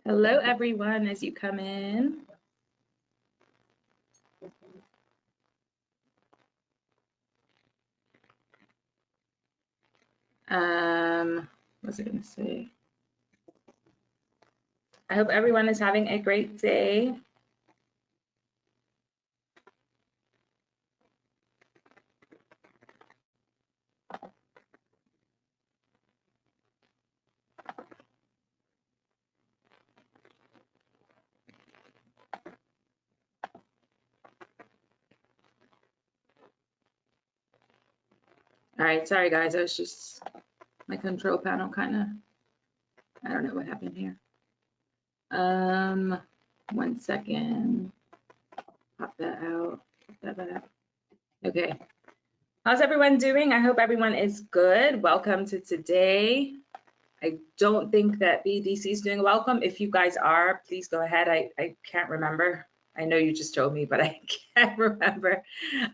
Hello, everyone, as you come in. What was I going to say? I hope everyone is having a great day. All right, sorry guys, I was just, my control panel kind of, I don't know what happened here. 1 second, pop that out, pop that back. Okay, how's everyone doing? I hope everyone is good. Welcome to today. I don't think that BDC is doing welcome. If you guys are, please go ahead. I can't remember. I know you just told me, but I can't remember.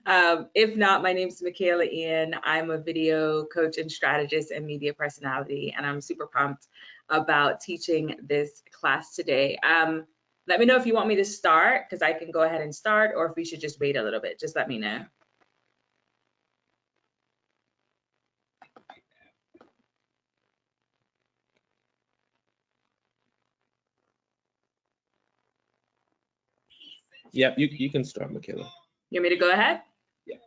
If not, my name is Mikaela Ian. I'm a video coach and strategist and media personality, and I'm super pumped about teaching this class today. Let me know if you want me to start, because I can go ahead and start, or if we should just wait a little bit. Just let me know. Yeah, you can start, Mikaela. You want me to go ahead? Yeah.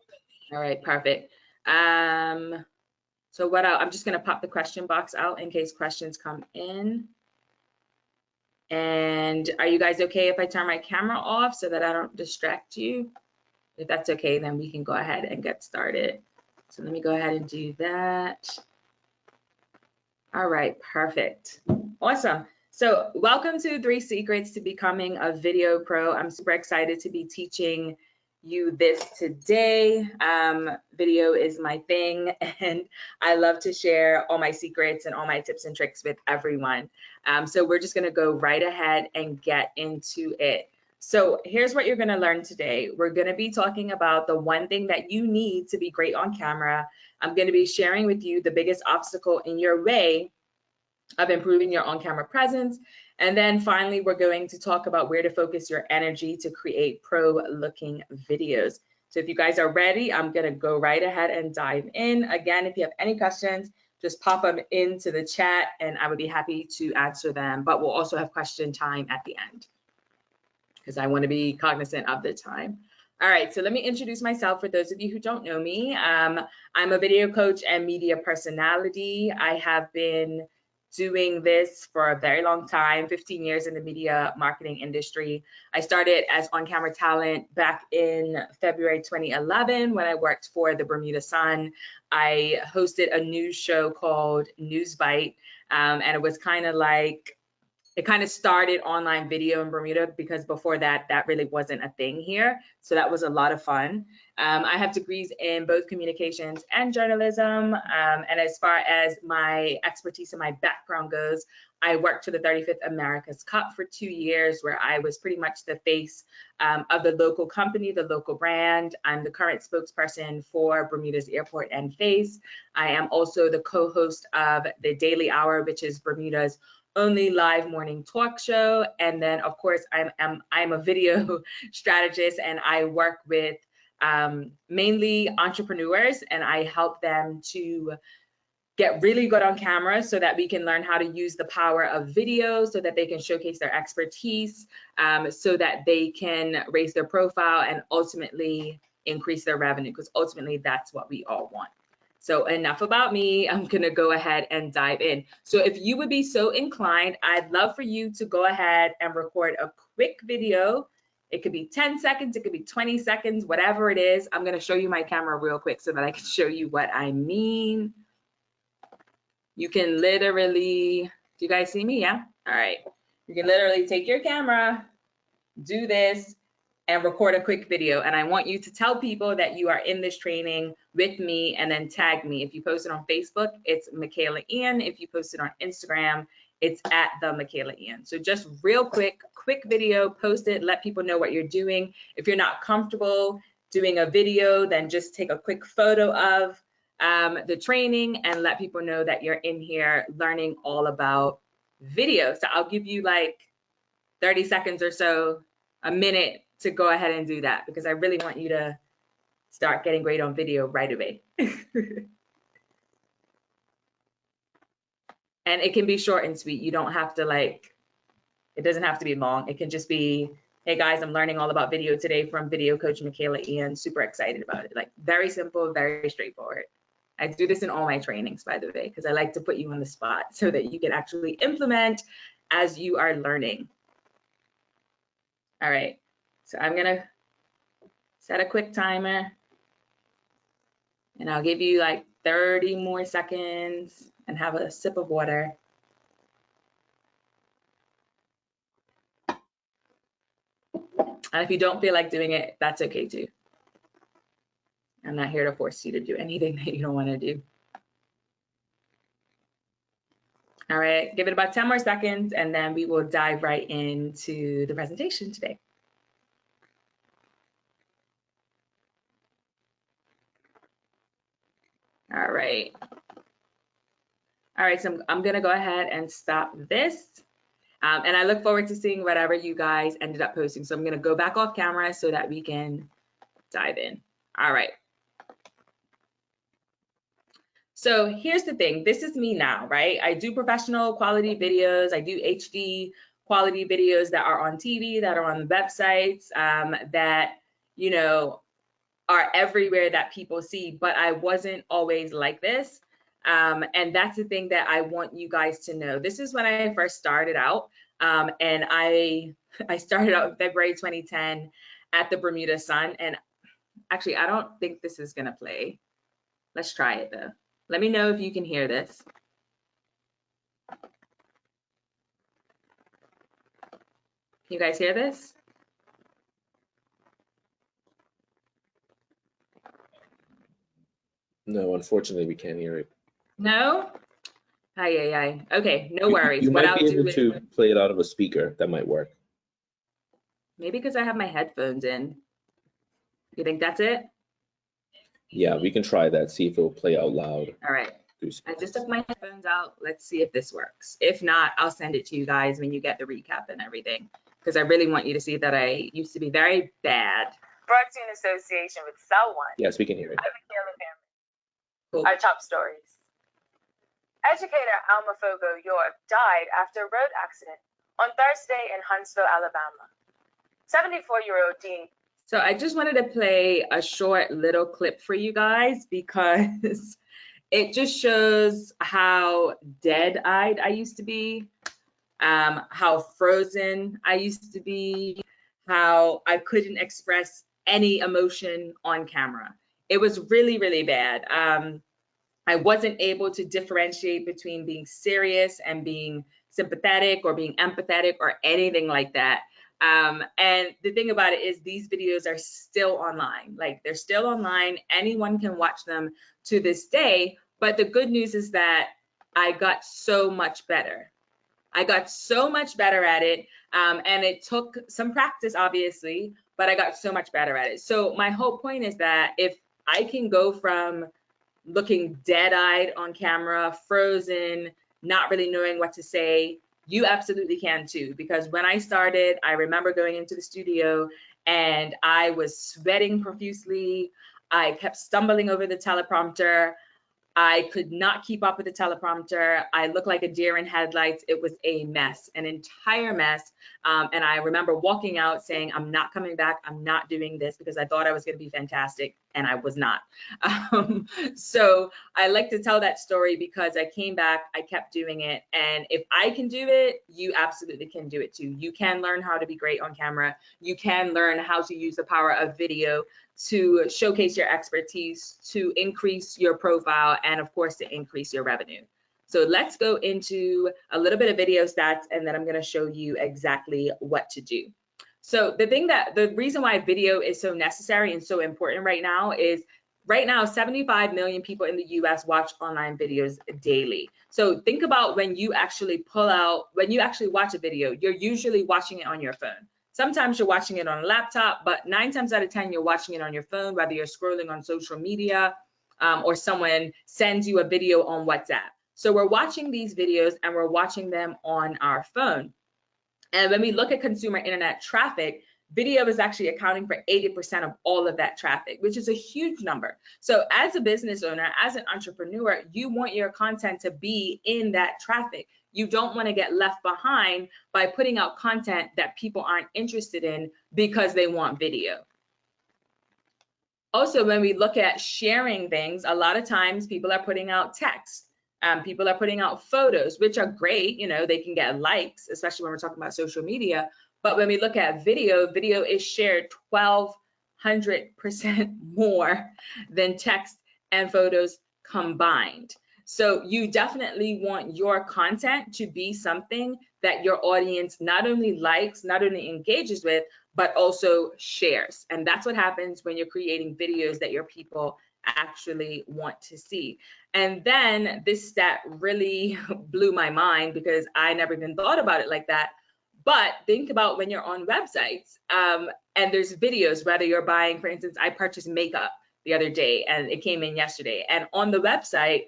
All right, perfect. So I'm just going to pop the question box out in case questions come in. And are you guys okay if I turn my camera off so that I don't distract you? If that's okay, then we can go ahead and get started. So let me go ahead and do that. All right, perfect. Awesome. So welcome to 3 Secrets to Becoming a Video Pro. I'm super excited to be teaching you this today. Video is my thing, and I love to share all my secrets and all my tips and tricks with everyone. So we're just going to go right ahead and get into it. So here's what you're going to learn today. We're going to be talking about the one thing that you need to be great on camera. I'm going to be sharing with you the biggest obstacle in your way of improving your on-camera presence. And then finally, we're going to talk about where to focus your energy to create pro-looking videos. So if you guys are ready, I'm going to go right ahead and dive in. Again, if you have any questions, just pop them into the chat and I would be happy to answer them. But we'll also have question time at the end because I want to be cognizant of the time. All right, so let me introduce myself for those of you who don't know me. I'm a video coach and media personality. I have been doing this for a very long time, 15 years in the media marketing industry. I started as on-camera talent back in February 2011 when I worked for the Bermuda Sun. I hosted a news show called News Bite, and it was kind of like, it kind of started online video in Bermuda because before that, that really wasn't a thing here. So that was a lot of fun. I have degrees in both communications and journalism. And as far as my expertise and my background goes, I worked for the 35th America's Cup for 2 years, where I was pretty much the face of the local company, the local brand. I'm the current spokesperson for Bermuda's Airport and Face. I am also the co-host of the Daily Hour, which is Bermuda's only live morning talk show. And then of course I'm a video strategist, and I work with mainly entrepreneurs, and I help them to get really good on camera so that we can learn how to use the power of video so that they can showcase their expertise, so that they can raise their profile and ultimately increase their revenue, because ultimately that's what we all want. So enough about me, I'm gonna go ahead and dive in. So if you would be so inclined, I'd love for you to go ahead and record a quick video. It could be 10 seconds, it could be 20 seconds, whatever it is. I'm gonna show you my camera real quick so that I can show you what I mean. You can literally, do you guys see me? Yeah, all right. You can literally take your camera, do this, and record a quick video. And I want you to tell people that you are in this training with me and then tag me. If you post it on Facebook, it's Mikaela Ian. If you post it on Instagram, it's at the Mikaela Ian. So just real quick video, post it, let people know what you're doing. If you're not comfortable doing a video, then just take a quick photo of the training and let people know that you're in here learning all about video. So I'll give you like 30 seconds or so, a minute to go ahead and do that, because I really want you to start getting great on video right away. And it can be short and sweet. You don't have to it doesn't have to be long. It can just be, hey guys, I'm learning all about video today from video coach Mikaela Ian. Super excited about it. Like, very simple, very straightforward. I do this in all my trainings, by the way, because I like to put you on the spot so that you can actually implement as you are learning. All right, so I'm gonna set a quick timer and I'll give you like 30 more seconds and have a sip of water. And if you don't feel like doing it, that's okay too. I'm not here to force you to do anything that you don't want to do. All right, give it about 10 more seconds and then we will dive right into the presentation today. All right. All right, so I'm gonna go ahead and stop this. And I look forward to seeing whatever you guys ended up posting. So I'm gonna go back off camera so that we can dive in. All right. So here's the thing, this is me now, right? I do professional quality videos. I do HD quality videos that are on TV, that are on the websites, that, you know, are everywhere that people see, but I wasn't always like this. And that's the thing that I want you guys to know. This is when I first started out, and I started out in February 2010 at the Bermuda Sun. And actually, I don't think this is gonna play. Let's try it though. Let me know if you can hear this. Can you guys hear this? No, unfortunately, we can't hear it. No? Aye. Okay, no worries. You What might I'll be do able is, to play it out of a speaker. That might work. maybe because I have my headphones in. You think that's it? Yeah, we can try that. See if it will play out loud. All right. I just took my headphones out. Let's see if this works. If not, I'll send it to you guys when you get the recap and everything, because I really want you to see that I used to be very bad. Brought to you in association with Cell One. Yes, we can hear it. I'm Mikaela Ian. Cool. Our top stories. Educator Alma Fogo York died after a road accident on Thursday in Huntsville, Alabama. 74-year-old Dean. So I just wanted to play a short little clip for you guys because it just shows how dead-eyed I used to be, how frozen I used to be, how I couldn't express any emotion on camera. It was really, really bad. I wasn't able to differentiate between being serious and being sympathetic or being empathetic or anything like that. And the thing about it is these videos are still online. Like, they're still online. Anyone can watch them to this day. But the good news is that I got so much better. I got so much better at it. And it took some practice, obviously, but I got so much better at it. So my whole point is that if I can go from looking dead-eyed on camera, frozen, not really knowing what to say, you absolutely can too. Because when I started, I remember going into the studio and I was sweating profusely. I kept stumbling over the teleprompter. I could not keep up with the teleprompter. I looked like a deer in headlights. It was a mess, an entire mess. And I remember walking out saying, I'm not coming back. I'm not doing this, because I thought I was going to be fantastic and I was not. So I like to tell that story because I came back, I kept doing it. And if I can do it, you absolutely can do it too. You can learn how to be great on camera. You can learn how to use the power of video to showcase your expertise, to increase your profile, and of course, to increase your revenue. So let's go into a little bit of video stats, and then I'm going to show you exactly what to do. So the reason why video is so necessary and so important right now is, right now, 75 million people in the US watch online videos daily. So think about when you actually watch a video, you're usually watching it on your phone. Sometimes you're watching it on a laptop, but 9 times out of 10, you're watching it on your phone, whether you're scrolling on social media or someone sends you a video on WhatsApp. So we're watching these videos and we're watching them on our phone. And when we look at consumer internet traffic, video is actually accounting for 80% of all of that traffic, which is a huge number. So as a business owner, as an entrepreneur, you want your content to be in that traffic. You don't want to get left behind by putting out content that people aren't interested in because they want video. Also, when we look at sharing things, a lot of times people are putting out text. People are putting out photos, which are great. You know, they can get likes, especially when we're talking about social media. But when we look at video, video is shared 1,200% more than text and photos combined. So you definitely want your content to be something that your audience not only likes, not only engages with, but also shares. And that's what happens when you're creating videos that your people actually want to see. And then this stat really blew my mind because I never even thought about it like that. But think about when you're on websites and there's videos, whether you're buying, for instance, I purchased makeup the other day and it came in yesterday. And on the website,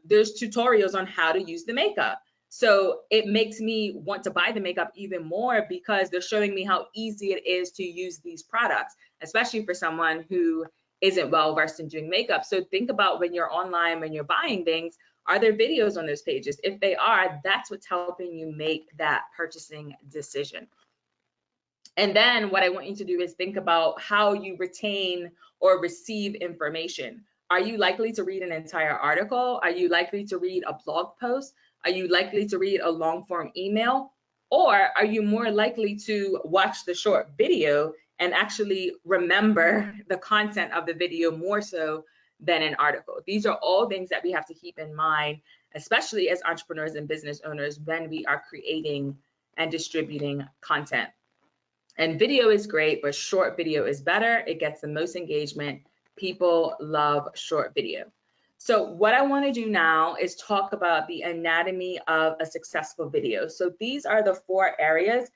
there's tutorials on how to use the makeup. So it makes me want to buy the makeup even more because they're showing me how easy it is to use these products, especially for someone who isn't well versed in doing makeup. So think about when you're online, when you're buying things, are there videos on those pages? If they are, that's what's helping you make that purchasing decision. And then what I want you to do is think about how you retain or receive information. Are you likely to read an entire article? Are you likely to read a blog post? Are you likely to read a long form email? Or are you more likely to watch the short video and actually remember the content of the video more so than an article? These are all things that we have to keep in mind, especially as entrepreneurs and business owners when we are creating and distributing content. And video is great, but short video is better. It gets the most engagement. People love short video. So what I want to do now is talk about the anatomy of a successful video. So these are the 4 areas,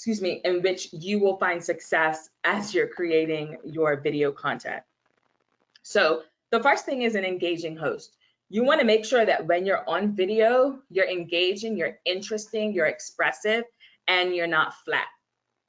in which you will find success as you're creating your video content. So the first thing is an engaging host. You want to make sure that when you're on video, you're engaging, you're interesting, you're expressive, and you're not flat.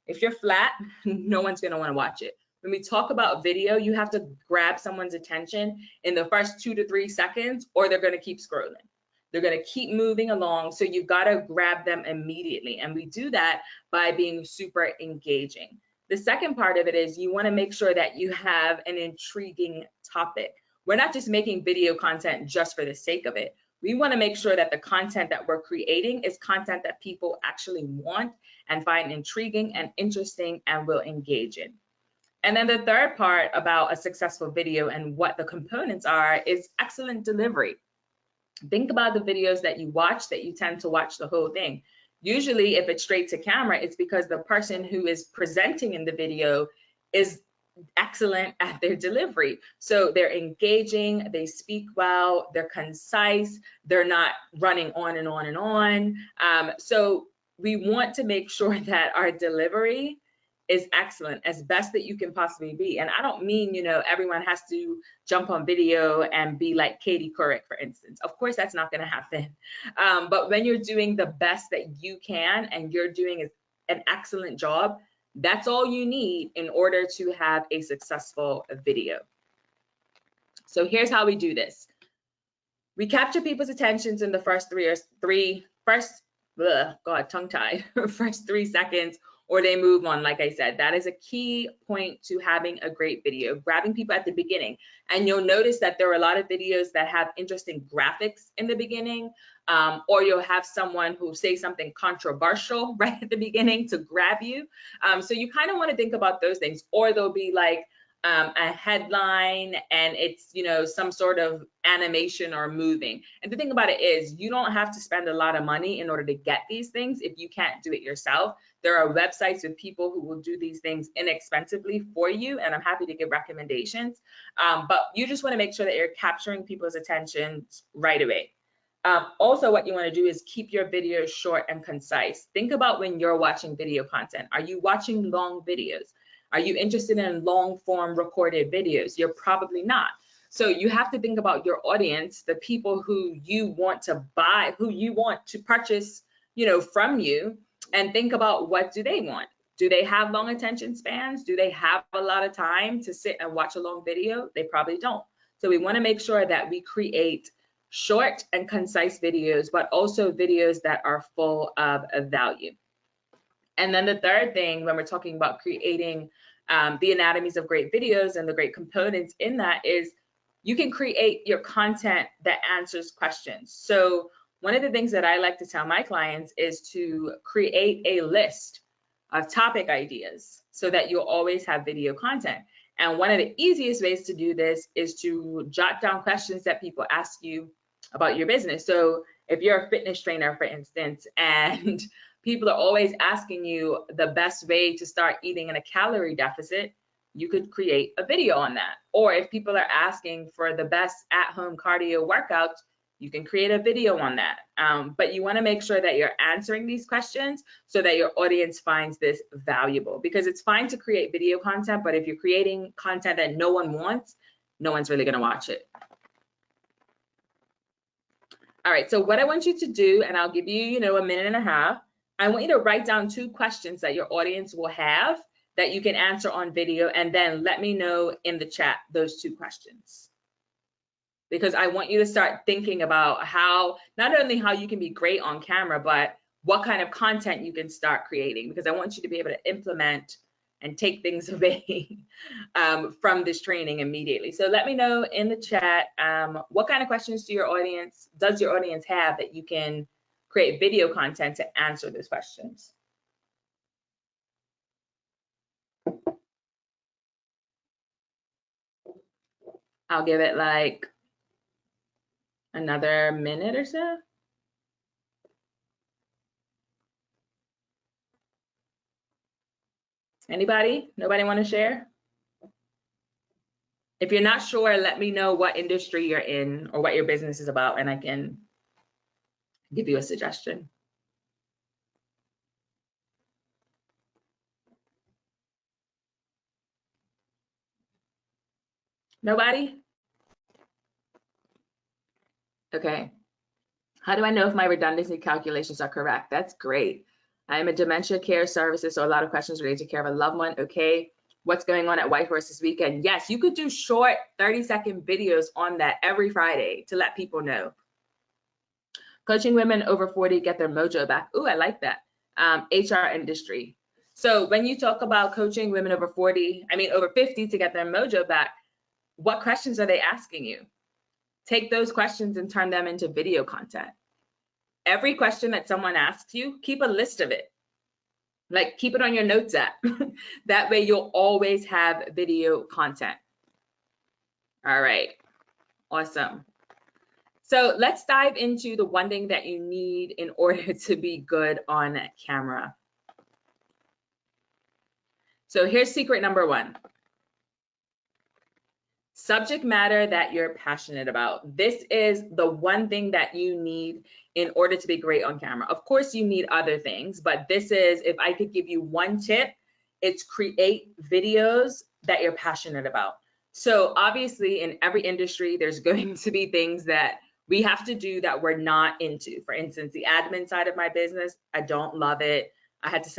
If you're flat, no one's going to want to watch it. When we talk about video, you have to grab someone's attention in the first 2 to 3 seconds, or they're going to keep scrolling. They're going to keep moving along. So you've got to grab them immediately. And we do that by being super engaging. The second part of it is you want to make sure that you have an intriguing topic. We're not just making video content just for the sake of it. We want to make sure that the content that we're creating is content that people actually want and find intriguing and interesting and will engage in. And then the third part about a successful video and what the components are is excellent delivery. Think about the videos that you watch that you tend to watch the whole thing. Usually if it's straight to camera, it's because the person who is presenting in the video is excellent at their delivery. So they're engaging, they speak well, they're concise, they're not running on and on and on. So we want to make sure that our delivery is excellent, as best that you can possibly be. And I don't mean, everyone has to jump on video and be like Katie Couric, for instance. Of course, that's not going to happen. But when you're doing the best that you can and you're doing an excellent job, that's all you need in order to have a successful video. So here's how we do this. We capture people's attentions in the first first 3 seconds, or they move on. Like I said, that is a key point to having a great video, grabbing people at the beginning. And you'll notice that there are a lot of videos that have interesting graphics in the beginning, or you'll have someone who say something controversial right at the beginning to grab you. So you kind of want to think about those things, or there'll be like a headline and it's, some sort of animation or moving. And the thing about it is you don't have to spend a lot of money in order to get these things if you can't do it yourself. There are websites with people who will do these things inexpensively for you, and I'm happy to give recommendations. But you just want to make sure that you're capturing people's attention right away. Also, what you want to do is keep your videos short and concise. Think about when you're watching video content. Are you watching long videos? Are you interested in long form recorded videos? You're probably not. So you have to think about your audience, the people who you want to buy, who you want to purchase, from you. and think about, what do they want? Do they have long attention spans? Do they have a lot of time to sit and watch a long video? They probably don't. So we want to make sure that we create short and concise videos, but also videos that are full of value. And then the third thing, when we're talking about creating the anatomies of great videos and the great components in that, is you can create your content that answers questions. So one of the things that I like to tell my clients is to create a list of topic ideas so that you'll always have video content. And one of the easiest ways to do this is to jot down questions that people ask you about your business. So if you're a fitness trainer, for instance, and people are always asking you the best way to start eating in a calorie deficit, you could create a video on that. Or if people are asking for the best at-home cardio workouts, you can create a video on that. But you want to make sure that you're answering these questions so that your audience finds this valuable, because it's fine to create video content, but if you're creating content that no one wants, no one's really going to watch it. All right, so what I want you to do, and I'll give you, a minute and a half, I want you to write down 2 questions that your audience will have that you can answer on video, and then let me know in the chat those 2 questions. Because I want you to start thinking about how, not only how you can be great on camera, but what kind of content you can start creating, because I want you to be able to implement and take things away from this training immediately. So let me know in the chat, what kind of questions does your audience have that you can create video content to answer those questions? I'll give it like another minute or so. Anybody? Nobody want to share? If you're not sure, let me know what industry you're in or what your business is about, and I can give you a suggestion. Nobody? Okay. How do I know if my redundancy calculations are correct? That's great. I'm a dementia care services, so a lot of questions related to care of a loved one. Okay. What's going on at Whitehorse this weekend? Yes, you could do short 30-second videos on that every Friday to let people know. Coaching women over 40 get their mojo back. Ooh, I like that. HR industry. So when you talk about coaching women over 40, over 50 to get their mojo back, what questions are they asking you? Take those questions and turn them into video content. Every question that someone asks you, keep a list of it. Like, keep it on your notes app. That way you'll always have video content. All right, awesome. So let's dive into the one thing that you need in order to be good on camera. So here's secret number 1. Subject matter that you're passionate about. This is the one thing that you need in order to be great on camera. Of course, you need other things, but this is, if I could give you one tip, it's create videos that you're passionate about. So obviously in every industry, there's going to be things that we have to do that we're not into. For instance, the admin side of my business, I don't love it. I had to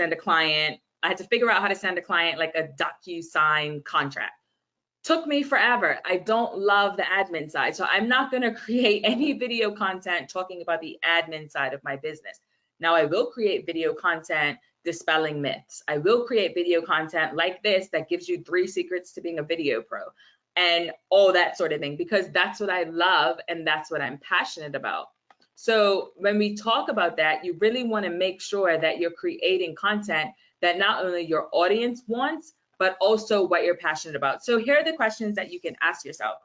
figure out how to send a client like a DocuSign contract. Took me forever. I don't love the admin side. So I'm not going to create any video content talking about the admin side of my business. Now I will create video content dispelling myths. I will create video content like this that gives you 3 secrets to being a video pro and all that sort of thing, because that's what I love and that's what I'm passionate about. So when we talk about that, you really want to make sure that you're creating content that not only your audience wants, but also what you're passionate about. So here are the questions that you can ask yourself.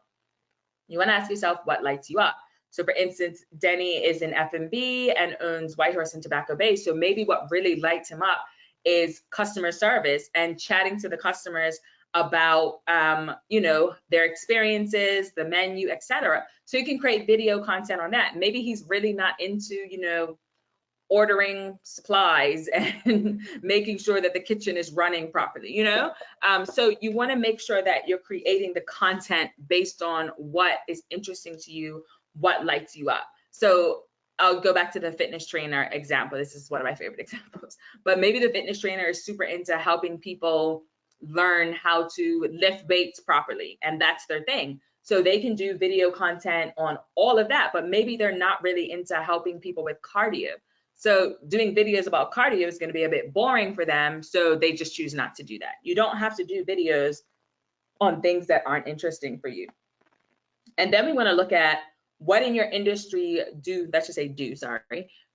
You want to ask yourself what lights you up. So for instance, Denny is in F&B and owns Whitehorse and Tobacco Bay. So maybe what really lights him up is customer service and chatting to the customers about, their experiences, the menu, etc. So you can create video content on that. Maybe he's really not into, ordering supplies and making sure that the kitchen is running properly, So you want to make sure that you're creating the content based on what is interesting to you, what lights you up. So I'll go back to the fitness trainer example. This is one of my favorite examples. But maybe the fitness trainer is super into helping people learn how to lift weights properly, and that's their thing. So they can do video content on all of that, but maybe they're not really into helping people with cardio. So doing videos about cardio is going to be a bit boring for them, so they just choose not to do that. You don't have to do videos on things that aren't interesting for you. And then we want to look at what in your industry do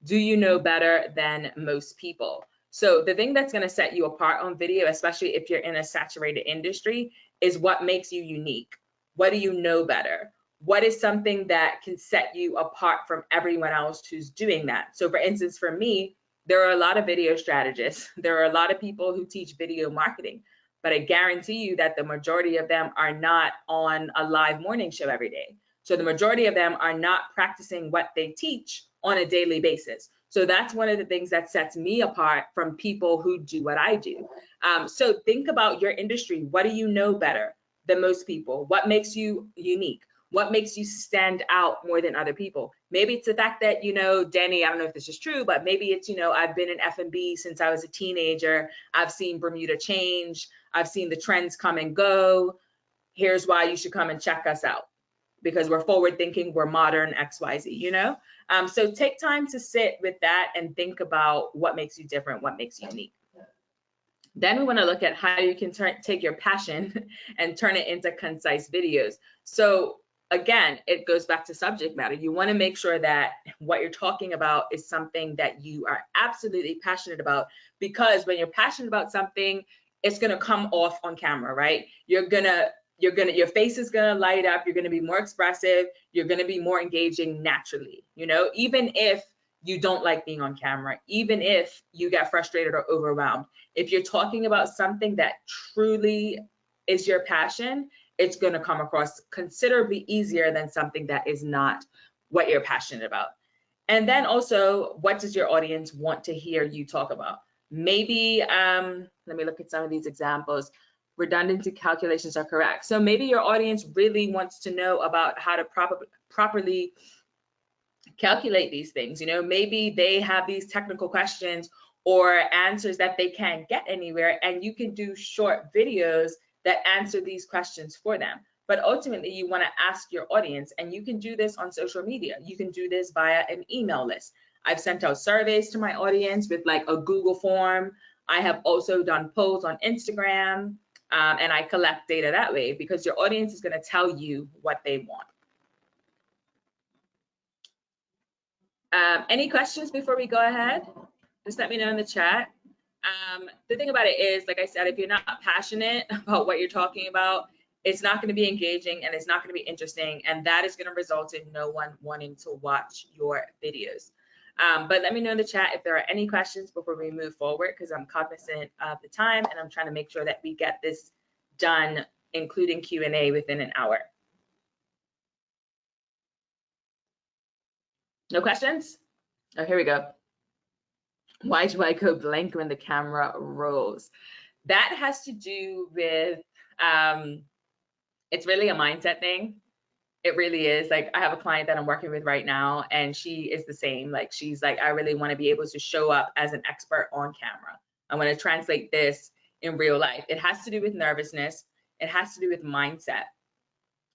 you know better than most people? So the thing that's going to set you apart on video, especially if you're in a saturated industry, is what makes you unique. What do you know better? What is something that can set you apart from everyone else who's doing that? So for instance, for me, there are a lot of video strategists. There are a lot of people who teach video marketing, but I guarantee you that the majority of them are not on a live morning show every day. So the majority of them are not practicing what they teach on a daily basis. So that's one of the things that sets me apart from people who do what I do. So think about your industry. What do you know better than most people? What makes you unique? What makes you stand out more than other people? Maybe it's the fact that, Danny, I don't know if this is true, but maybe it's, I've been in F&B since I was a teenager. I've seen Bermuda change. I've seen the trends come and go. Here's why you should come and check us out, because we're forward thinking, we're modern, XYZ, So take time to sit with that and think about what makes you different, what makes you unique. Then we want to look at how you can take your passion and turn it into concise videos. So again, it goes back to subject matter. You want to make sure that what you're talking about is something that you are absolutely passionate about, because when you're passionate about something, it's going to come off on camera, right? Your face is going to light up. You're going to be more expressive. You're going to be more engaging naturally, even if you don't like being on camera, even if you get frustrated or overwhelmed. If you're talking about something that truly is your passion, it's going to come across considerably easier than something that is not what you're passionate about. And then also, what does your audience want to hear you talk about? Maybe, let me look at some of these examples. Redundancy calculations are correct. So maybe your audience really wants to know about how to properly calculate these things. Maybe they have these technical questions or answers that they can't get anywhere, and you can do short videos that answer these questions for them. But ultimately, you want to ask your audience, and you can do this on social media. You can do this via an email list. I've sent out surveys to my audience with like a Google form. I have also done polls on Instagram, and I collect data that way, because your audience is going to tell you what they want. Any questions before we go ahead? Just let me know in the chat. The thing about it is, like I said, if you're not passionate about what you're talking about, it's not going to be engaging and it's not going to be interesting, and that is going to result in no one wanting to watch your videos. But let me know in the chat if there are any questions before we move forward, because I'm cognizant of the time and I'm trying to make sure that we get this done, including Q&A, within an hour. No questions? Oh, here we go. Why do I go blank when the camera rolls? That has to do with, it's really a mindset thing. It really is. Like, I have a client that I'm working with right now, and she is the same. Like, she's like, I really want to be able to show up as an expert on camera. I want to translate this in real life. It has to do with nervousness. It has to do with mindset.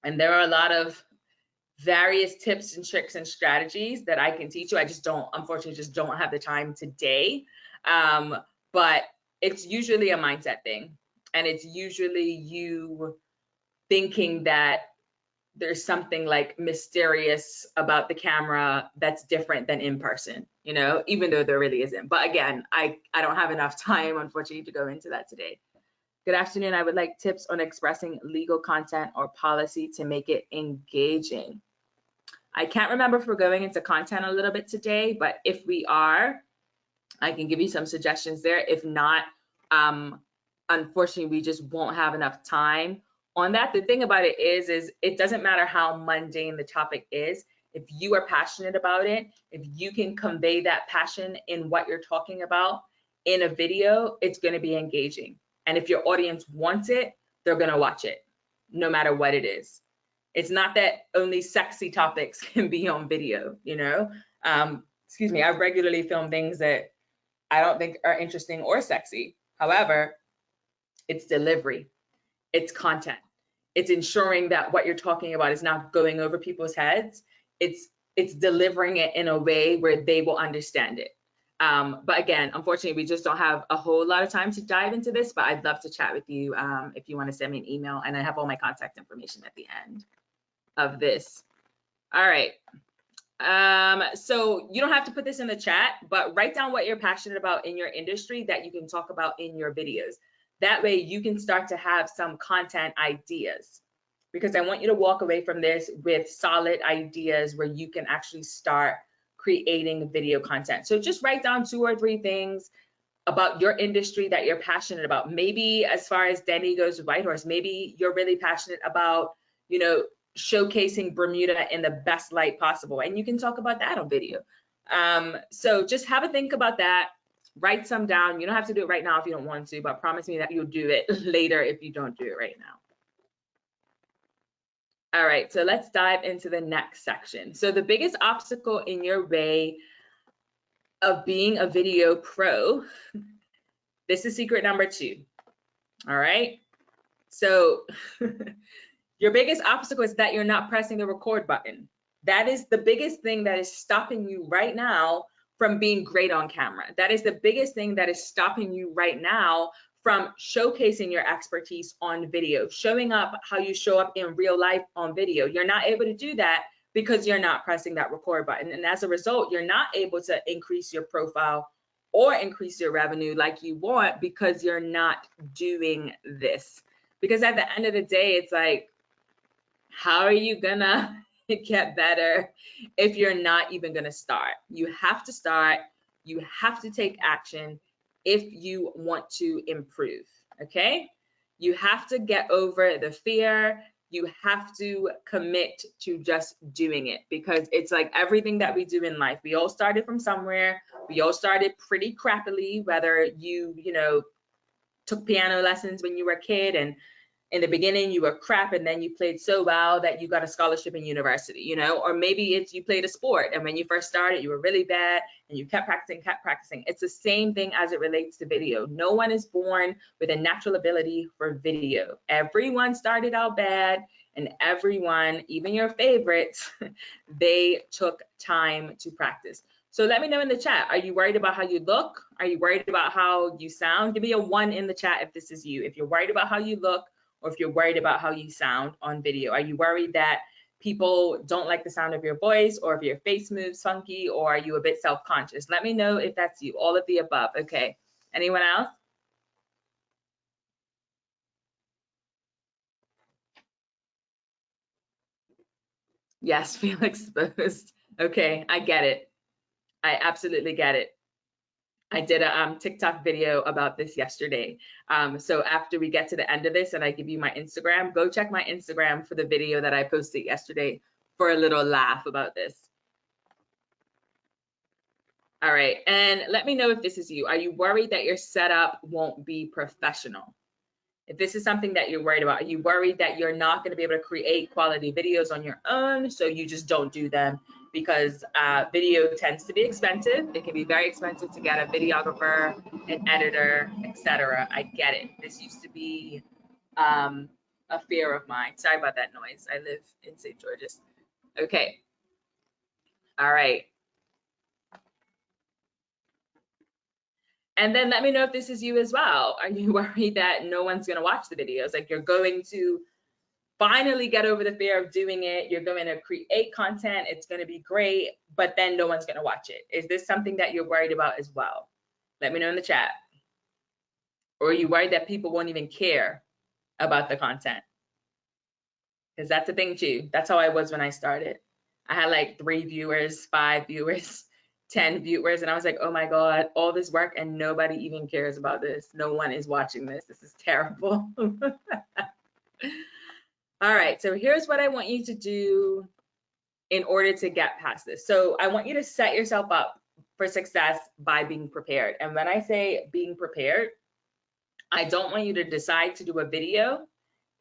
And there are a lot of various tips and tricks and strategies that I can teach you. I just don't, unfortunately, just don't have the time today. But it's usually a mindset thing. And it's usually you thinking that there's something like mysterious about the camera that's different than in person, even though there really isn't. But again, I don't have enough time, unfortunately, to go into that today. Good afternoon. I would like tips on expressing legal content or policy to make it engaging. I can't remember if we're going into content a little bit today, but if we are, I can give you some suggestions there. If not, unfortunately, we just won't have enough time on that. The thing about it is it doesn't matter how mundane the topic is. If you are passionate about it, if you can convey that passion in what you're talking about in a video, it's going to be engaging. And if your audience wants it, they're going to watch it, no matter what it is. It's not that only sexy topics can be on video, Excuse me, I regularly film things that I don't think are interesting or sexy. However, it's delivery, it's content, it's ensuring that what you're talking about is not going over people's heads. It's delivering it in a way where they will understand it. But again, unfortunately, we just don't have a whole lot of time to dive into this, but I'd love to chat with you if you want to send me an email, and I have all my contact information at the end of this. All right. So you don't have to put this in the chat, but write down what you're passionate about in your industry that you can talk about in your videos. That way you can start to have some content ideas, because I want you to walk away from this with solid ideas where you can actually start creating video content. So just write down 2 or 3 things about your industry that you're passionate about. Maybe as far as Danny goes with Whitehorse, maybe you're really passionate about, you know, showcasing Bermuda in the best light possible, and you can talk about that on video. So just have a think about that. Write some down. You don't have to do it right now if you don't want to, but promise me that you'll do it later if you don't do it right now. All right, so let's dive into the next section. So the biggest obstacle in your way of being a video pro, this is secret number 2. All right, so your biggest obstacle is that you're not pressing the record button. That is the biggest thing that is stopping you right now from being great on camera. That is the biggest thing that is stopping you right now from showcasing your expertise on video, showing up how you show up in real life on video. You're not able to do that because you're not pressing that record button. And as a result, you're not able to increase your profile or increase your revenue like you want because you're not doing this. Because at the end of the day, it's like, how are you gonna get better if you're not even gonna start? You have to start. You have to take action if you want to improve, okay? You have to get over the fear. You have to commit to just doing it, because it's like everything that we do in life. We all started from somewhere. We all started pretty crappily, whether you know, took piano lessons when you were a kid, and in the beginning you were crap and then you played so well that you got a scholarship in university, you know, or maybe it's you played a sport and when you first started you were really bad and you kept practicing. It's the same thing as it relates to video. No one is born with a natural ability for video. Everyone started out bad, and everyone, even your favorites, they took time to practice. So let me know in the chat, are you worried about how you look? Are you worried about how you sound? Give me a 1 in the chat if this is you. If you're worried about how you look, or if you're worried about how you sound on video. Are you worried that people don't like the sound of your voice, or if your face moves funky, or are you a bit self-conscious? Let me know if that's you, all of the above. Okay, anyone else? Yes, feel exposed. Okay, I get it. I absolutely get it. I did a TikTok video about this yesterday. So after we get to the end of this and I give you my Instagram, go check my Instagram for the video that I posted yesterday for a little laugh about this. All right, and let me know if this is you. Are you worried that your setup won't be professional? If this is something that you're worried about, are you worried that you're not going to be able to create quality videos on your own, so you just don't do them? Because video tends to be expensive. It can be very expensive to get a videographer, an editor, etc. I get it. This used to be a fear of mine. Sorry about that noise. I live in St. George's. Okay. All right. And then let me know if this is you as well. Are you worried that no one's going to watch the videos? Like, you're going to finally get over the fear of doing it. You're going to create content. It's going to be great, but then no one's going to watch it. Is this something that you're worried about as well? Let me know in the chat. Or are you worried that people won't even care about the content? Because that's the thing too. That's how I was when I started. I had like 3 viewers, 5 viewers, 10 viewers, and I was like, oh my God, all this work and nobody even cares about this. No one is watching this. This is terrible. All right, so here's what I want you to do in order to get past this. So I want you to set yourself up for success by being prepared. And when I say being prepared, I don't want you to decide to do a video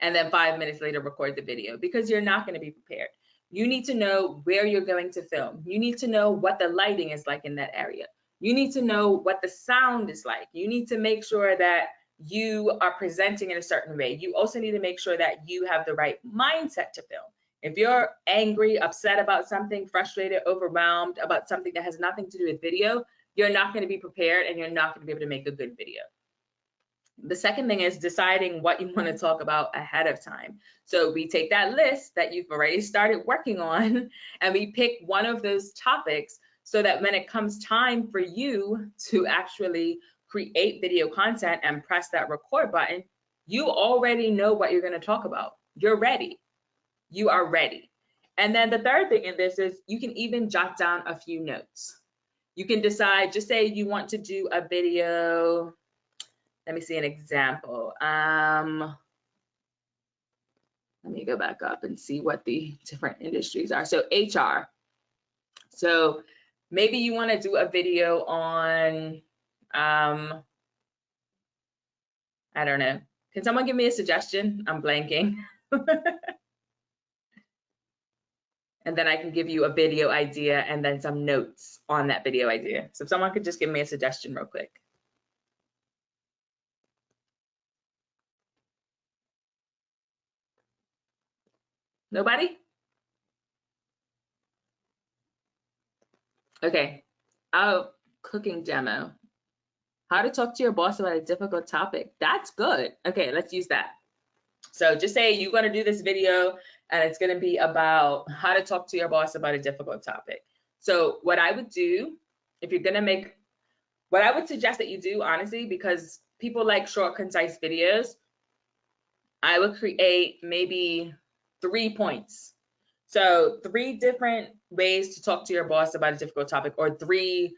and then 5 minutes later record the video, because you're not going to be prepared. You need to know where you're going to film. You need to know what the lighting is like in that area. You need to know what the sound is like. You need to make sure that you are presenting in a certain way. You also need to make sure that you have the right mindset to film. If you're angry, upset about something, frustrated, overwhelmed about something that has nothing to do with video, you're not going to be prepared and you're not going to be able to make a good video. The second thing is deciding what you want to talk about ahead of time. So we take that list that you've already started working on and we pick one of those topics so that when it comes time for you to actually create video content and press that record button, you already know what you're going to talk about. You're ready. You are ready. And then the third thing in this is you can even jot down a few notes. You can decide, just say you want to do a video. Let me see an example. Let me go back up and see what the different industries are. So HR. So maybe you want to do a video on, I don't know. Can someone give me a suggestion? I'm blanking. And then I can give you a video idea and then some notes on that video idea. So if someone could just give me a suggestion real quick. Nobody? Okay. Oh, cooking demo. How to talk to your boss about a difficult topic. That's good. Okay, let's use that. So just say you're going to do this video and it's going to be about how to talk to your boss about a difficult topic. So what I would do, if you're going to make, what I would suggest that you do, honestly, because people like short, concise videos, I would create maybe 3 points. So 3 different ways to talk to your boss about a difficult topic, or three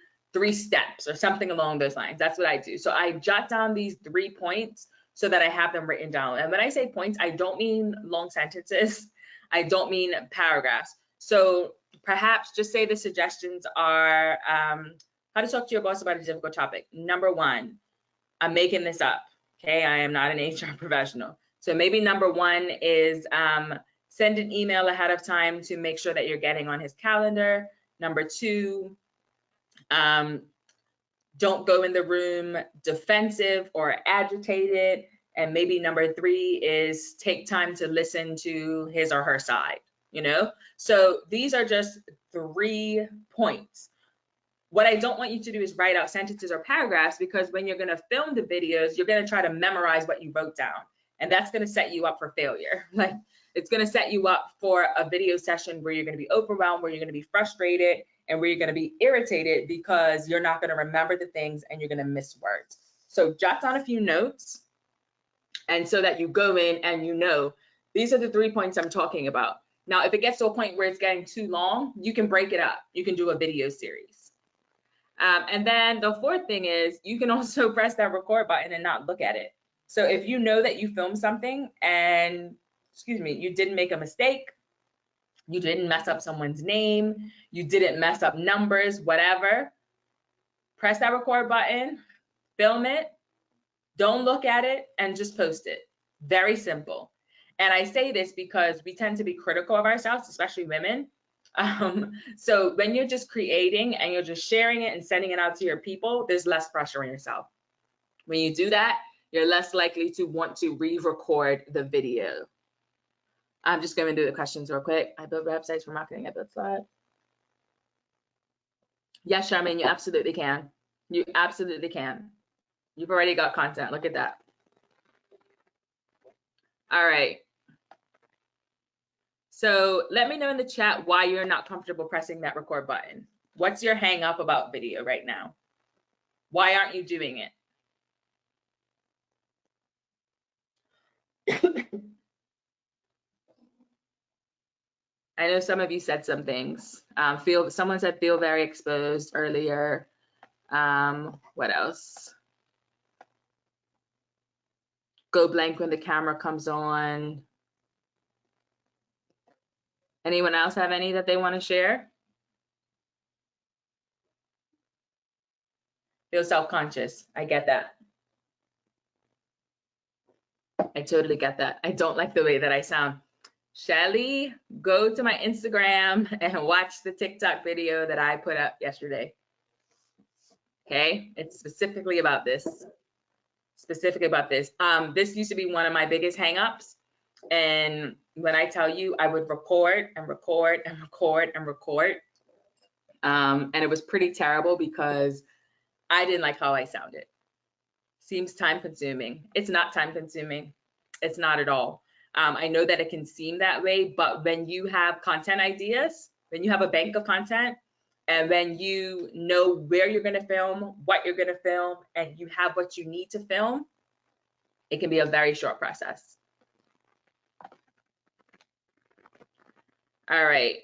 steps or something along those lines. That's what I do. So I jot down these 3 points so that I have them written down. And when I say points, I don't mean long sentences. I don't mean paragraphs. So perhaps just say the suggestions are how to talk to your boss about a difficult topic. Number 1, I'm making this up. Okay, I am not an HR professional. So maybe number 1 is send an email ahead of time to make sure that you're getting on his calendar. Number 2, don't go in the room defensive or agitated. And maybe number 3 is take time to listen to his or her side, you know? So these are just 3 points. What I don't want you to do is write out sentences or paragraphs, because when you're gonna film the videos, you're gonna try to memorize what you wrote down. And that's gonna set you up for failure. Like, it's gonna set you up for a video session where you're gonna be overwhelmed, where you're gonna be frustrated, and where you're gonna be irritated because you're not gonna remember the things and you're gonna miss words. So jot down a few notes, and so that you go in and you know, these are the 3 points I'm talking about. Now, if it gets to a point where it's getting too long, you can break it up. You can do a video series. And then the 4th thing is you can also press that record button and not look at it. So if you know that you filmed something and, excuse me, you didn't make a mistake, you didn't mess up someone's name, you didn't mess up numbers, whatever, press that record button, film it, don't look at it, and just post it. Very simple. And I say this because we tend to be critical of ourselves, especially women. So when you're just creating and you're just sharing it and sending it out to your people, there's less pressure on yourself. When you do that, you're less likely to want to re-record the video. I'm just going to do the questions real quick. I build websites for marketing. I build slides. Yes, Charmaine, you absolutely can. You absolutely can. You've already got content. Look at that. All right. So let me know in the chat why you're not comfortable pressing that record button. What's your hang up about video right now? Why aren't you doing it? I know some of you said some things. Someone said feel very exposed earlier. What else? Go blank when the camera comes on. Anyone else have any that they want to share? Feel self-conscious. I get that. I totally get that. I don't like the way that I sound. Shelly, go to my Instagram and watch the TikTok video that I put up yesterday. Okay, it's specifically about this. This used to be one of my biggest hangups. And when I tell you, I would record and record and record and record. And it was pretty terrible because I didn't like how I sounded. Seems time consuming. It's not time consuming. It's not at all. I know that it can seem that way, but when you have content ideas, when you have a bank of content, and when you know where you're going to film, what you're going to film, and you have what you need to film, it can be a very short process. All right.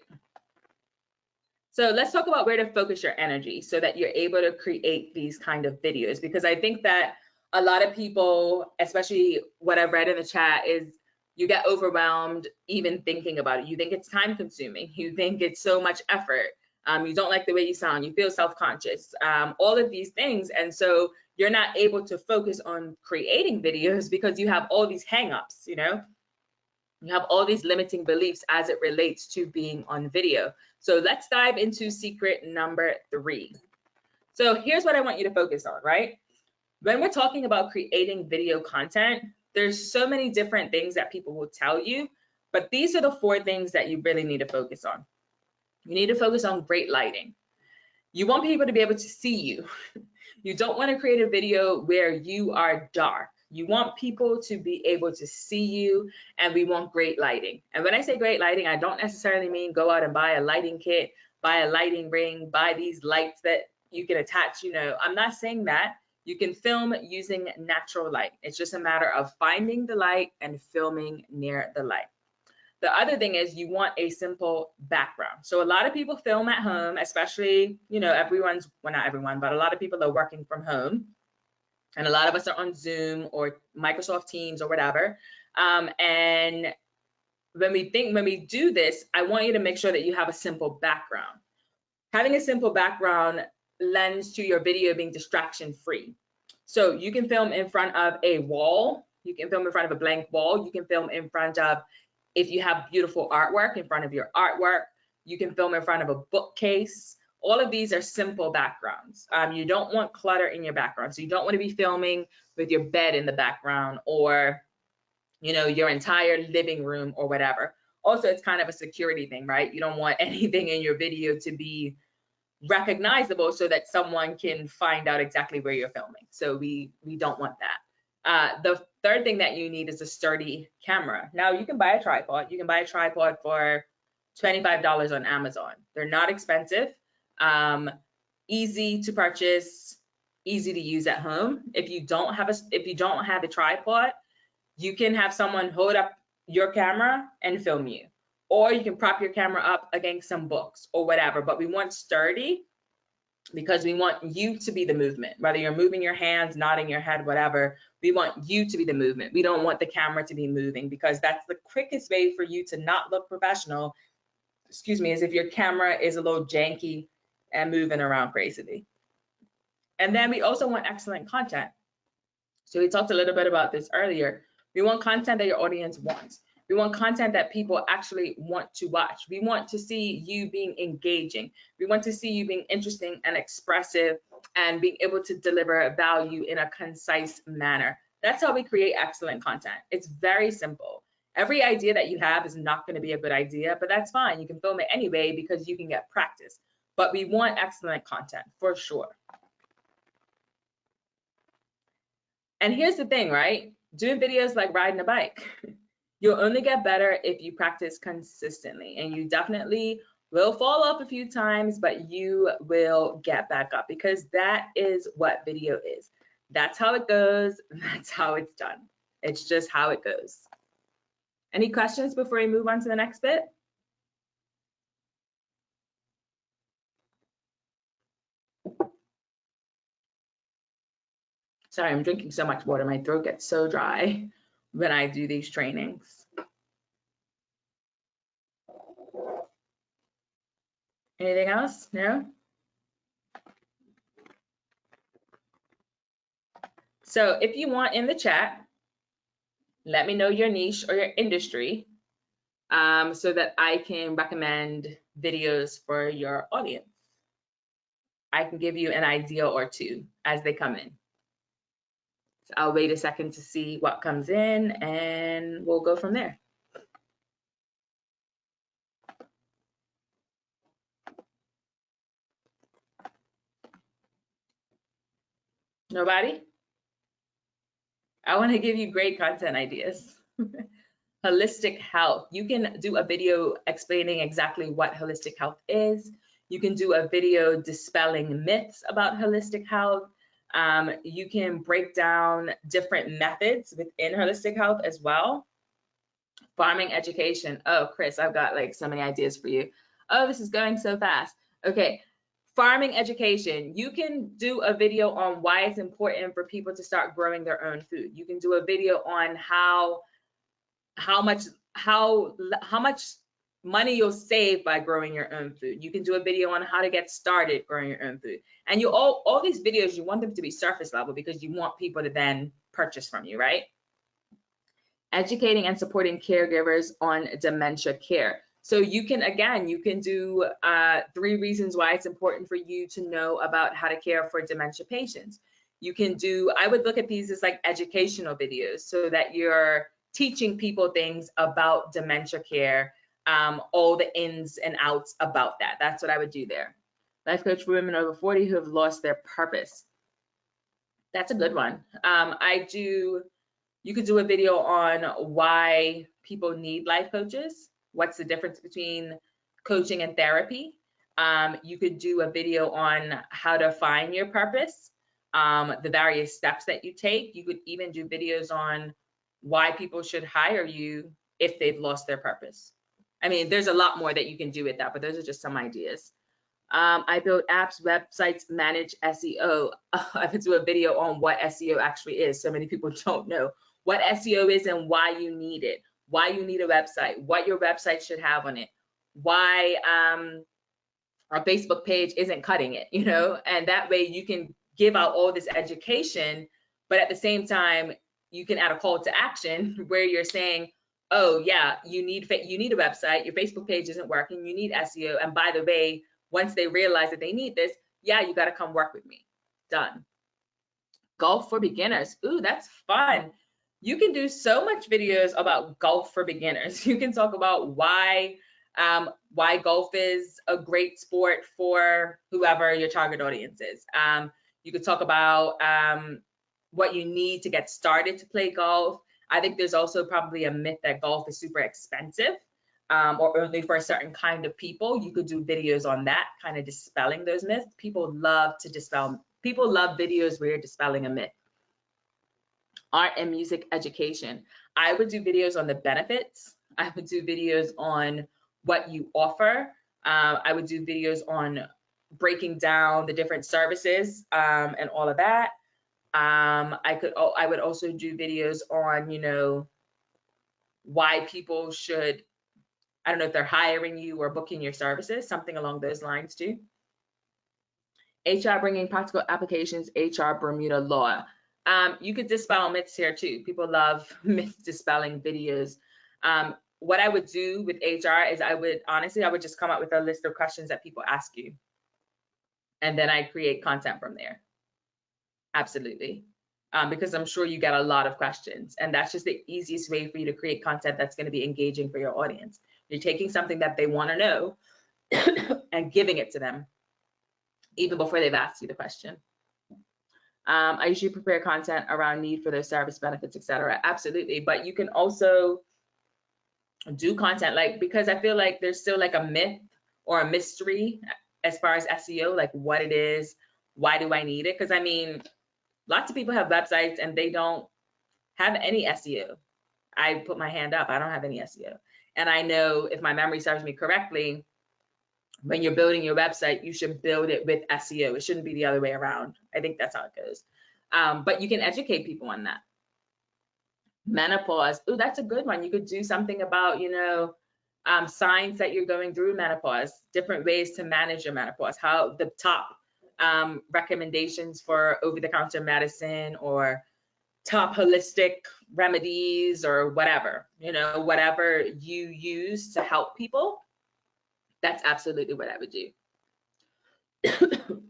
So let's talk about where to focus your energy so that you're able to create these kind of videos, because I think that a lot of people, especially what I've read in the chat, is you get overwhelmed even thinking about it. You think it's time consuming. You think it's so much effort. You don't like the way you sound. You feel self-conscious, all of these things. And so you're not able to focus on creating videos because you have all these hangups, you know? You have all these limiting beliefs as it relates to being on video. So let's dive into secret number 3. So here's what I want you to focus on, right? When we're talking about creating video content, there's so many different things that people will tell you, but these are the 4 things that you really need to focus on. You need to focus on great lighting. You want people to be able to see you. You don't want to create a video where you are dark. You want people to be able to see you, and we want great lighting. And when I say great lighting, I don't necessarily mean go out and buy a lighting kit, buy a lighting ring, buy these lights that you can attach, you know. I'm not saying that. You can film using natural light. It's just a matter of finding the light and filming near the light. The other thing is you want a simple background. So a lot of people film at home, especially, you know, well, not everyone, but a lot of people are working from home. And a lot of us are on Zoom or Microsoft Teams or whatever. And when we do this, I want you to make sure that you have a simple background. Having a simple background lends to your video being distraction free. So you can film in front of a wall. You can film in front of a blank wall. You can film in front of, if you have beautiful artwork, in front of your artwork. You can film in front of a bookcase. All of these are simple backgrounds. You don't want clutter in your background. So you don't want to be filming with your bed in the background, or, you know, your entire living room or whatever. Also, it's kind of a security thing, right? You don't want anything in your video to be recognizable so that someone can find out exactly where you're filming. So we don't want that. The third thing that you need is a sturdy camera. Now, you can buy a tripod. You can buy a tripod for $25 on Amazon. They're not expensive, easy to purchase, easy to use at home. If you don't have a tripod, you can have someone hold up your camera and film you, or you can prop your camera up against some books or whatever. But we want sturdy because we want you to be the movement. Whether you're moving your hands, nodding your head, whatever, we want you to be the movement. We don't want the camera to be moving, because that's the quickest way for you to not look professional, is if your camera is a little janky and moving around crazily. And then we also want excellent content. So we talked a little bit about this earlier. We want content that your audience wants. We want content that people actually want to watch. We want to see you being engaging. We want to see you being interesting and expressive and being able to deliver value in a concise manner. That's how we create excellent content. It's very simple. Every idea that you have is not going to be a good idea, but that's fine. You can film it anyway because you can get practice. But we want excellent content for sure. And here's the thing, right? Doing videos like riding a bike. You'll only get better if you practice consistently, and you definitely will fall off a few times, but you will get back up, because that is what video is. That's how it goes. That's how it's done. It's just how it goes. Any questions before we move on to the next bit? Sorry, I'm drinking so much water. My throat gets so dry when I do these trainings. Anything else? No? So if you want, in the chat, let me know your niche or your industry. so that I can recommend videos for your audience. I can give you an idea or two as they come in. So I'll wait a second to see what comes in and we'll go from there. Nobody? I want to give you great content ideas. Holistic health. You can do a video explaining exactly what holistic health is. You can do a video dispelling myths about holistic health. You can break down different methods within holistic health as well. Farming education. Oh, Chris, I've got like so many ideas for you. Oh, this is going so fast. Okay. Farming education. You can do a video on why it's important for people to start growing their own food. You can do a video on how much money you'll save by growing your own food. You can do a video on how to get started growing your own food. And you all these videos, you want them to be surface level because you want people to then purchase from you, right? Educating and supporting caregivers on dementia care. So you can, again, you can do 3 reasons why it's important for you to know about how to care for dementia patients. You can do, I would look at these as like educational videos so that you're teaching people things about dementia care, all the ins and outs about that. That's what I would do there. Life coach for women over 40 who have lost their purpose. That's a good one. You could do a video on why people need life coaches. What's the difference between coaching and therapy? You could do a video on how to find your purpose, the various steps that you take. You could even do videos on why people should hire you if they've lost their purpose. I mean, there's a lot more that you can do with that, but those are just some ideas. I build apps, websites, manage SEO. I could do a video on what SEO actually is. So many people don't know what SEO is and why you need it, why you need a website, what your website should have on it, why our Facebook page isn't cutting it, you know, and that way you can give out all this education, but at the same time, you can add a call to action where you're saying, oh yeah, you need a website, your Facebook page isn't working, you need SEO, and by the way, once they realize that they need this, yeah, you got to come work with me. Done. Golf for beginners. Ooh, that's fun. You can do so much videos about golf for beginners. You can talk about why golf is a great sport for whoever your target audience is. You could talk about what you need to get started to play golf. I think there's also probably a myth that golf is super expensive or only for a certain kind of people. You could do videos on that, kind of dispelling those myths. People love videos where you're dispelling a myth. Art and music education. I would do videos on the benefits. I would do videos on what you offer. I would do videos on breaking down the different services and all of that. I would also do videos on, you know, why people should, I don't know if they're hiring you or booking your services, something along those lines too. HR bringing practical applications, HR Bermuda law. You could dispel myths here too. People love myth dispelling videos. What I would do with HR is I would just come up with a list of questions that people ask you. And then I create content from there. Absolutely. Because I'm sure you get a lot of questions. And that's just the easiest way for you to create content that's going to be engaging for your audience. You're taking something that they want to know and giving it to them, even before they've asked you the question. I usually prepare content around need for those service benefits, etc. Absolutely. But you can also do content because I feel like there's still like a myth or a mystery as far as SEO, like what it is, why do I need it? Because I mean, lots of people have websites and they don't have any SEO. I put my hand up, I don't have any SEO. And I know, if my memory serves me correctly, when you're building your website, you should build it with SEO. It shouldn't be the other way around. I think that's how it goes. But you can educate people on that. Menopause. Ooh, that's a good one. You could do something about, you know, signs that you're going through menopause, different ways to manage your menopause, how the top recommendations for over-the-counter medicine or top holistic remedies or whatever, you know, whatever you use to help people, that's absolutely what I would do.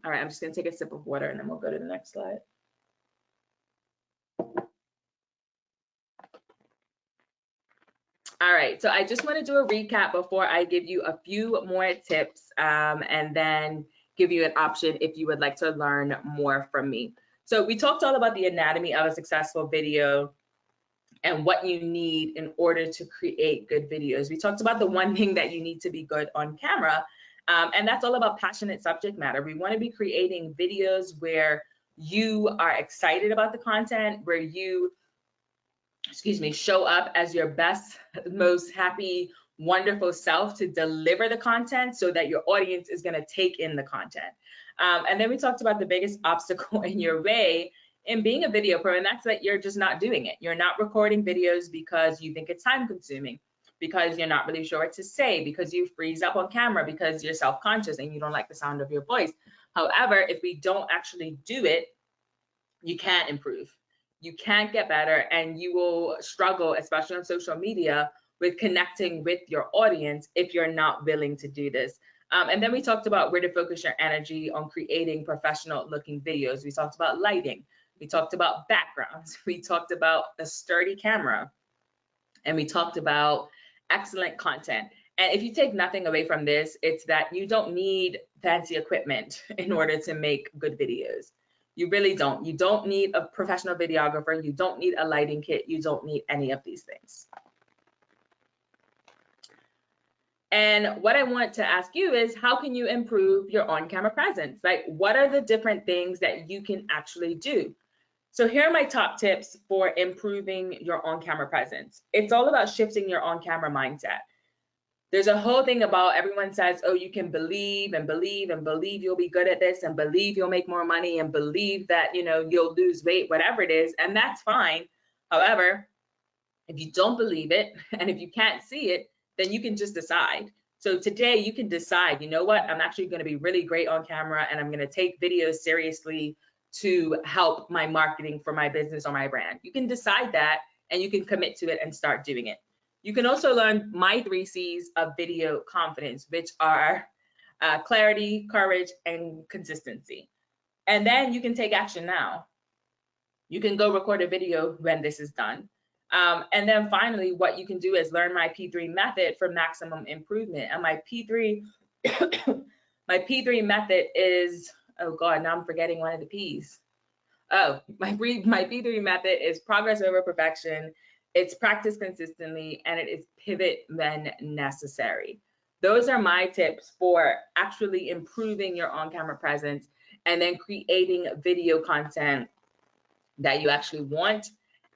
All right, I'm just gonna take a sip of water and then we'll go to the next slide. All right, so I just want to do a recap before I give you a few more tips and then give you an option if you would like to learn more from me. So we talked all about the anatomy of a successful video and what you need in order to create good videos. We talked about the one thing that you need to be good on camera, and that's all about passionate subject matter. We want to be creating videos where you are excited about the content, where you, excuse me, show up as your best, most happy, wonderful self to deliver the content so that your audience is going to take in the content. And then we talked about the biggest obstacle in your way in being a video pro, and that's that you're just not doing it. You're not recording videos because you think it's time consuming, because you're not really sure what to say, because you freeze up on camera, because you're self-conscious and you don't like the sound of your voice. However, if we don't actually do it, you can't improve. You can't get better, and you will struggle, especially on social media, with connecting with your audience if you're not willing to do this. And then we talked about where to focus your energy on creating professional looking videos. We talked about lighting. We talked about backgrounds. We talked about a sturdy camera. And we talked about excellent content. And if you take nothing away from this, it's that you don't need fancy equipment in order to make good videos. You really don't. You don't need a professional videographer. You don't need a lighting kit. You don't need any of these things. And what I want to ask you is, how can you improve your on-camera presence? Like, what are the different things that you can actually do? So here are my top tips for improving your on-camera presence. It's all about shifting your on-camera mindset. There's a whole thing about everyone says, oh, you can believe and believe and believe you'll be good at this and believe you'll make more money and believe that, you know, you'll lose weight, whatever it is, and that's fine. However, if you don't believe it and if you can't see it, then you can just decide. So today you can decide, you know what, I'm actually going to be really great on camera and I'm going to take videos seriously to help my marketing for my business or my brand. You can decide that and you can commit to it and start doing it. You can also learn my 3 C's of video confidence, which are clarity, courage, and consistency. And then you can take action now. You can go record a video when this is done. And then finally, what you can do is learn my P3 method for maximum improvement. And my P3, my P3 method is, oh God, now I'm forgetting one of the P's. Oh, my P3 method is progress over perfection. It's practice consistently, and it is pivot when necessary. Those are my tips for actually improving your on-camera presence and then creating video content that you actually want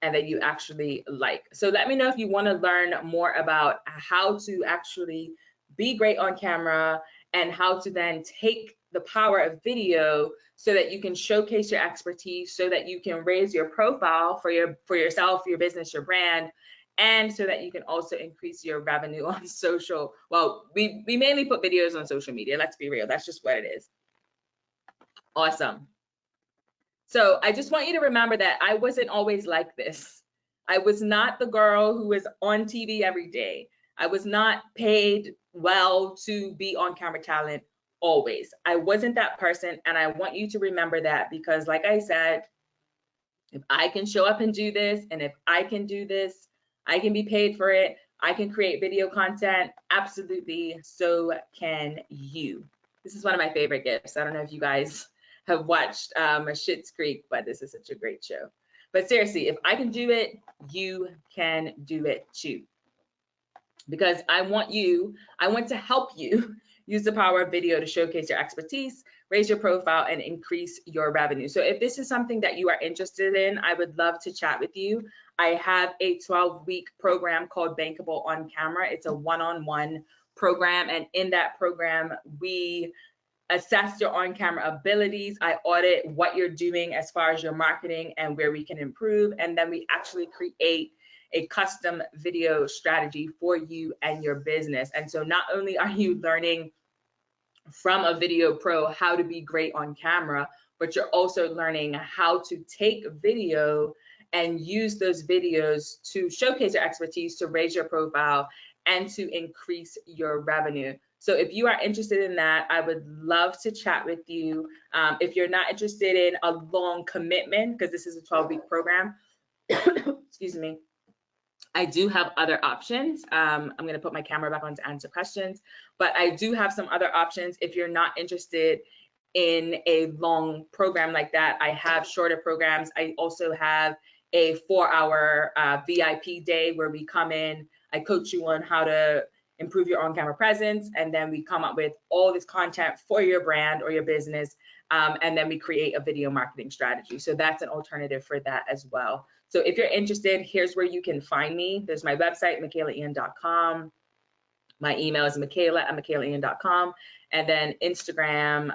and that you actually like. So let me know if you want to learn more about how to actually be great on camera and how to then take the power of video so that you can showcase your expertise, so that you can raise your profile for yourself, your business, your brand, and so that you can also increase your revenue on social. Well, we mainly put videos on social media. Let's be real. That's just what it is. Awesome. So I just want you to remember that I wasn't always like this. I was not the girl who was on TV every day. I was not paid well to be on camera talent always. I wasn't that person, and I want you to remember that, because like I said, if I can show up and do this, and if I can do this, I can be paid for it, I can create video content, absolutely, so can you. This is one of my favorite gifts. I don't know if you guys have watched Schitt's Creek, but this is such a great show. But seriously, if I can do it, you can do it too. Because I want to help you use the power of video to showcase your expertise, raise your profile, and increase your revenue. So if this is something that you are interested in, I would love to chat with you. I have a 12-week program called Bankable on Camera. It's a one-on-one program, and in that program, we assess your on-camera abilities. I audit what you're doing as far as your marketing and where we can improve, and then we actually create a custom video strategy for you and your business. And so not only are you learning from a video pro how to be great on camera, but you're also learning how to take video and use those videos to showcase your expertise, to raise your profile, and to increase your revenue. So if you are interested in that, I would love to chat with you. If you're not interested in a long commitment, because this is a 12-week program, excuse me, I do have other options. I'm going to put my camera back on to answer questions, but I do have some other options. If you're not interested in a long program like that, I have shorter programs. I also have a 4-hour VIP day where we come in, I coach you on how to improve your on-camera presence, and then we come up with all this content for your brand or your business, and then we create a video marketing strategy. So that's an alternative for that as well. So if you're interested, here's where you can find me. There's my website, mikaelaian.com. My email is mikaela@mikaelaian.com. And then Instagram,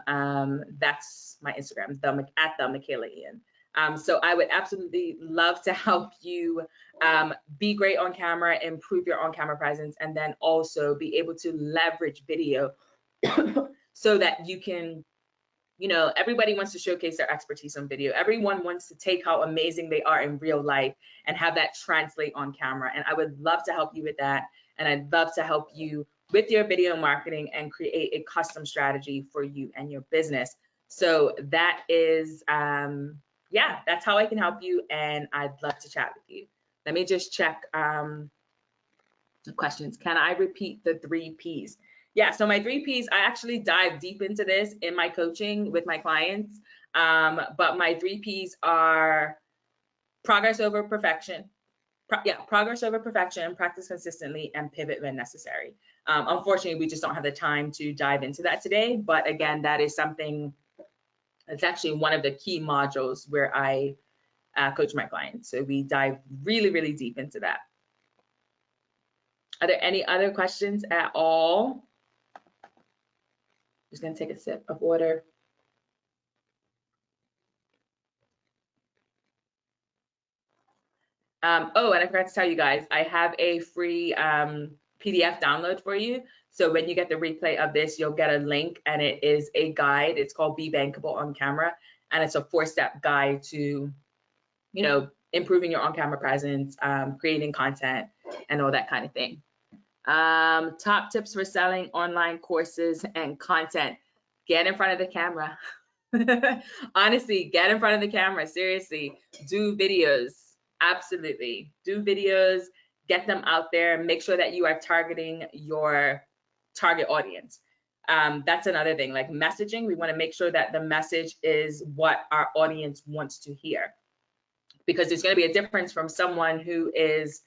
that's my Instagram, at the Mikaela Ian. So I would absolutely love to help you be great on camera, improve your on-camera presence, and then also be able to leverage video so that you can, you know, everybody wants to showcase their expertise on video. Everyone wants to take how amazing they are in real life and have that translate on camera. And I would love to help you with that. And I'd love to help you with your video marketing and create a custom strategy for you and your business. So that is, yeah, that's how I can help you. And I'd love to chat with you. Let me just check the questions. Can I repeat the 3 Ps? Yeah, so my 3 Ps, I actually dive deep into this in my coaching with my clients. But my 3 Ps are progress over perfection. Progress over perfection, practice consistently, and pivot when necessary. Unfortunately, we just don't have the time to dive into that today. But again, that is something, it's actually one of the key modules where I coach my clients. So we dive really, really deep into that. Are there any other questions at all? Just gonna take a sip of water. Oh, and I forgot to tell you guys, I have a free PDF download for you. So when you get the replay of this, you'll get a link, and it is a guide. It's called Be Bankable on Camera, and it's a 4-step guide to, you know, improving your on-camera presence, creating content, and all that kind of thing. Top tips for selling online courses and content. Get in front of the camera. Honestly, get in front of the camera. Seriously, do videos. Absolutely. Do videos, get them out there. Make sure that you are targeting your target audience. That's another thing, like messaging. We want to make sure that the message is what our audience wants to hear, because there's going to be a difference from someone who is,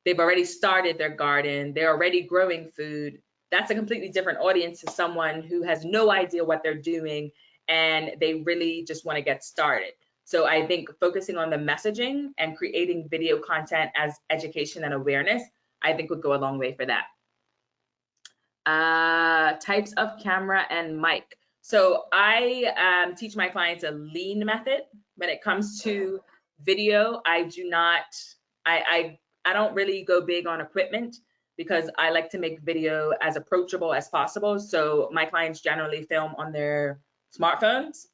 they've already started their garden, they're already growing food. That's a completely different audience to someone who has no idea what they're doing and they really just want to get started. So I think focusing on the messaging and creating video content as education and awareness, I think would go a long way for that. Types of camera and mic. So I teach my clients a lean method. When it comes to video, I do not, I don't really go big on equipment because I like to make video as approachable as possible. So my clients generally film on their smartphones,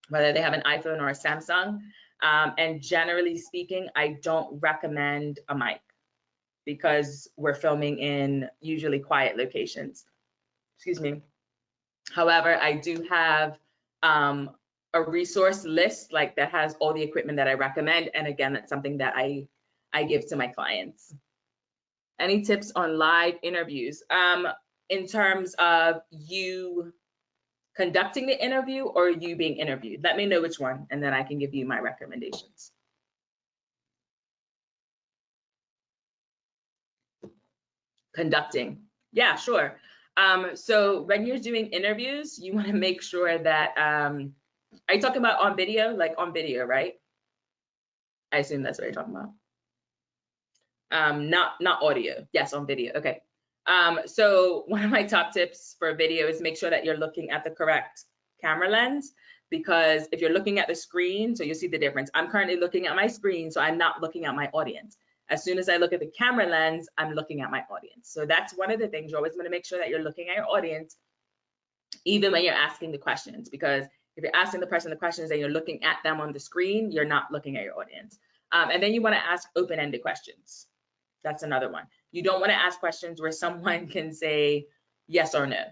whether they have an iPhone or a Samsung. And generally speaking, I don't recommend a mic because we're filming in usually quiet locations. Excuse me. However, I do have a resource list like that has all the equipment that I recommend. And again, that's something that I give to my clients. Any tips on live interviews? In terms of you conducting the interview or you being interviewed? Let me know which one, and then I can give you my recommendations. Conducting. Yeah, sure. So when you're doing interviews, you want to make sure that, are you talking about on video? Like on video, right? I assume that's what you're talking about. Not audio. Yes, on video. Okay. So one of my top tips for video is make sure that you're looking at the correct camera lens, because if you're looking at the screen, so you'll see the difference. I'm currently looking at my screen, so I'm not looking at my audience. As soon as I look at the camera lens, I'm looking at my audience. So that's one of the things. You always want to make sure that you're looking at your audience, even when you're asking the questions, because if you're asking the person the questions and you're looking at them on the screen, you're not looking at your audience. And then you want to ask open-ended questions. That's another one. You don't want to ask questions where someone can say yes or no.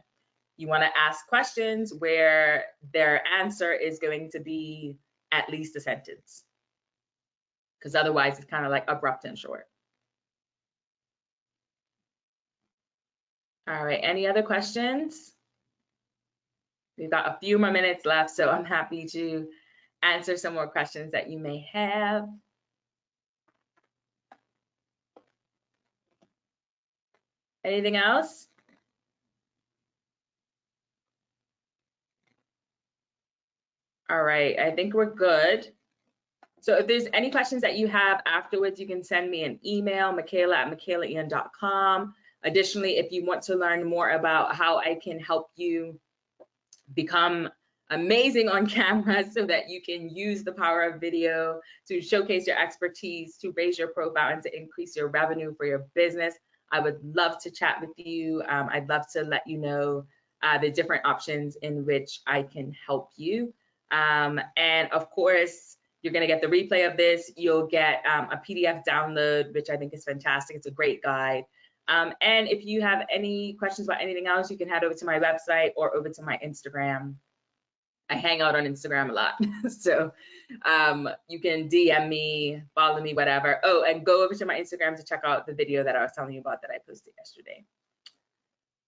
You want to ask questions where their answer is going to be at least a sentence, because otherwise it's kind of like abrupt and short. All right, any other questions? We've got a few more minutes left, so I'm happy to answer some more questions that you may have. Anything else? All right, I think we're good. So if there's any questions that you have afterwards, you can send me an email, mikaela@mikaelaian.com. Additionally, if you want to learn more about how I can help you become amazing on camera so that you can use the power of video to showcase your expertise, to raise your profile, and to increase your revenue for your business, I would love to chat with you. I'd love to let you know the different options in which I can help you. And of course, you're going to get the replay of this. You'll get a PDF download, which I think is fantastic. It's a great guide. And if you have any questions about anything else, you can head over to my website or over to my Instagram. I hang out on Instagram a lot. So you can DM me, follow me, whatever. Oh, and go over to my Instagram to check out the video that I was telling you about that I posted yesterday.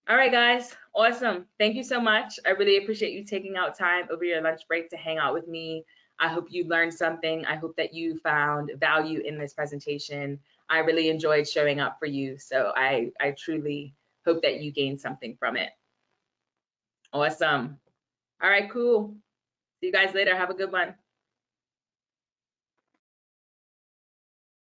All right, guys, awesome. Thank you so much. I really appreciate you taking out time over your lunch break to hang out with me. I hope you learned something. I hope that you found value in this presentation. I really enjoyed showing up for you. So I truly hope that you gained something from it. Awesome. All right, cool. See you guys later. Have a good one.